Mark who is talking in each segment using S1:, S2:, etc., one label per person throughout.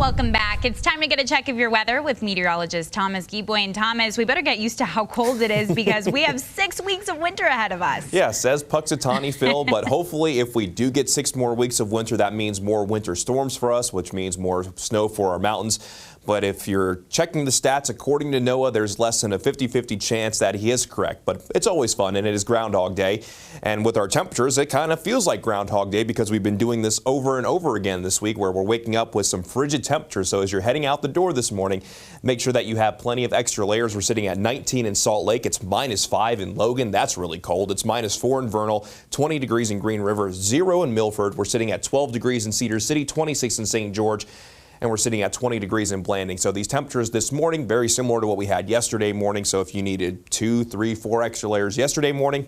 S1: Welcome back. It's time to get a check of your weather with meteorologist Thomas Geboy. And Thomas, we better get used to how cold it is because we have 6 weeks of winter ahead of us.
S2: Yeah, says Puxatawny Phil, but hopefully if we do get 6 more weeks of winter, that means more winter storms for us, which means more snow for our mountains. But if you're checking the stats, according to NOAA, there's less than a 50-50 chance that he is correct. But it's always fun, and it is Groundhog Day. And with our temperatures, it kind of feels like Groundhog Day because we've been doing this over and over again this week where we're waking up with some frigid temperatures. So as you're heading out the door this morning, make sure that you have plenty of extra layers. We're sitting at 19 in Salt Lake. It's -5 in Logan. That's really cold. It's -4 in Vernal, 20 degrees in Green River, 0 in Milford. We're sitting at 12 degrees in Cedar City, 26 in St. George. And we're sitting at 20 degrees in Blanding. So these temperatures this morning, very similar to what we had yesterday morning. So if you needed 2, 3, 4 extra layers yesterday morning,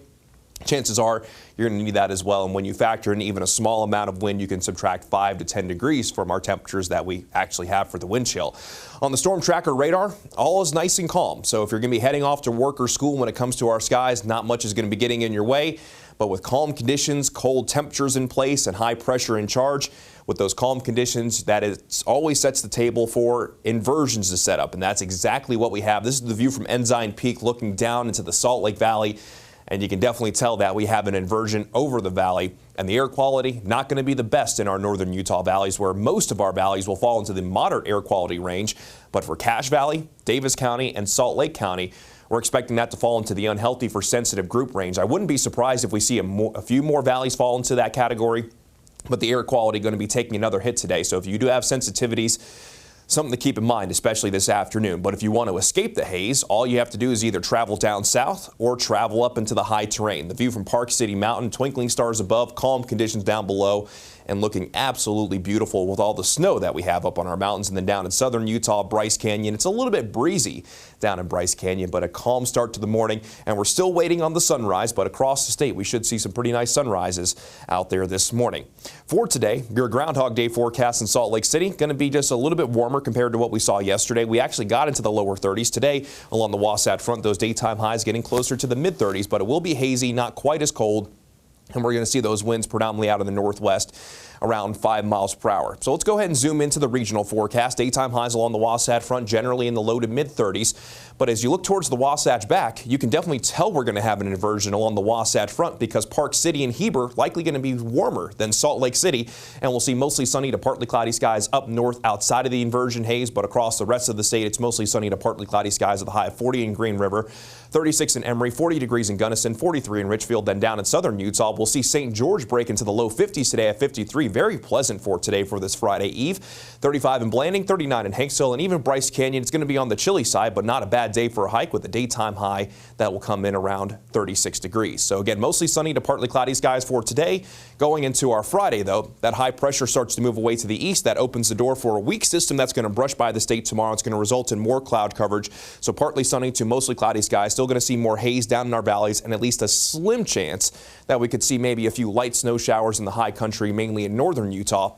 S2: chances are you're going to need that as well. And when you factor in even a small amount of wind, you can subtract 5 to 10 degrees from our temperatures that we actually have for the wind chill. On the storm tracker radar, all is nice and calm. So if you're going to be heading off to work or school when it comes to our skies, not much is going to be getting in your way. But with calm conditions, cold temperatures in place, and high pressure in charge, with those calm conditions, that always sets the table for inversions to set up. And that's exactly what we have. This is the view from Ensign Peak looking down into the Salt Lake Valley. And you can definitely tell that we have an inversion over the valley. And the air quality not going to be the best in our northern Utah valleys, where most of our valleys will fall into the moderate air quality range. But for Cache Valley, Davis County, and Salt Lake County, we're expecting that to fall into the unhealthy for sensitive group range. I wouldn't be surprised if we see a few more valleys fall into that category. But the air quality going to be taking another hit today. So if you do have sensitivities, something to keep in mind, especially this afternoon. But if you want to escape the haze, all you have to do is either travel down south or travel up into the high terrain. The view from Park City Mountain, twinkling stars above, calm conditions down below, and looking absolutely beautiful with all the snow that we have up on our mountains. And then down in southern Utah, Bryce Canyon, it's a little bit breezy down in Bryce Canyon, but a calm start to the morning. And we're still waiting on the sunrise, but across the state, we should see some pretty nice sunrises out there this morning. For today, your Groundhog Day forecast in Salt Lake City, going to be just a little bit warmer compared to what we saw yesterday. We actually got into the lower 30s today along the Wasatch Front. Those daytime highs getting closer to the mid-30s, but it will be hazy, not quite as cold. And we're going to see those winds predominantly out of the northwest around 5 miles per hour. So let's go ahead and zoom into the regional forecast. Daytime highs along the Wasatch Front generally in the low to mid-30s. But as you look towards the Wasatch back, you can definitely tell we're going to have an inversion along the Wasatch Front because Park City and Heber likely going to be warmer than Salt Lake City. And we'll see mostly sunny to partly cloudy skies up north outside of the inversion haze. But across the rest of the state, it's mostly sunny to partly cloudy skies with a high of 40 in Green River, 36 in Emory, 40 degrees in Gunnison, 43 in Richfield. Then down in southern Utah, we'll see St. George break into the low 50s today at 53. Very pleasant for today for this Friday Eve. 35 in Blanding, 39 in Hanksville, and even Bryce Canyon. It's going to be on the chilly side, but not a bad day for a hike with a daytime high that will come in around 36 degrees. So again, mostly sunny to partly cloudy skies for today. Going into our Friday, though, that high pressure starts to move away to the east. That opens the door for a weak system that's going to brush by the state tomorrow. It's going to result in more cloud coverage. So partly sunny to mostly cloudy skies. Still going to see more haze down in our valleys and at least a slim chance that we could see maybe a few light snow showers in the high country, mainly in northern Utah.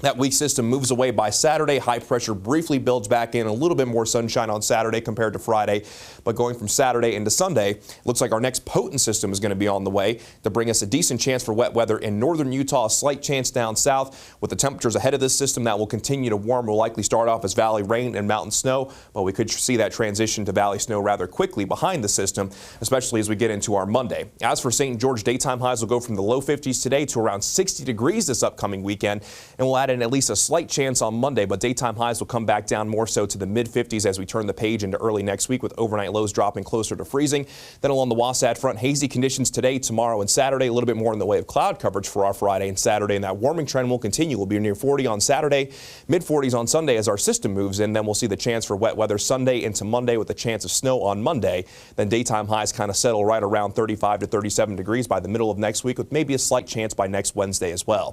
S2: That weak system moves away by Saturday. High pressure briefly builds back in. A little bit more sunshine on Saturday compared to Friday. But going from Saturday into Sunday, looks like our next potent system is going to be on the way to bring us a decent chance for wet weather in northern Utah. A slight chance down south. With the temperatures ahead of this system, that will continue to warm. Will likely start off as valley rain and mountain snow. But we could see that transition to valley snow rather quickly behind the system, especially as we get into our Monday. As for St. George, daytime highs will go from the low 50s today to around 60 degrees this upcoming weekend. And we'll add in at least a slight chance on Monday, but daytime highs will come back down more so to the mid-50s as we turn the page into early next week, with overnight lows dropping closer to freezing. Then along the Wasatch Front, hazy conditions today, tomorrow, and Saturday. A little bit more in the way of cloud coverage for our Friday and Saturday, and that warming trend will continue. We'll be near 40 on Saturday, mid-40s on Sunday as our system moves in. Then we'll see the chance for wet weather Sunday into Monday with a chance of snow on Monday. Then daytime highs kind of settle right around 35 to 37 degrees by the middle of next week, with maybe a slight chance by next Wednesday as well.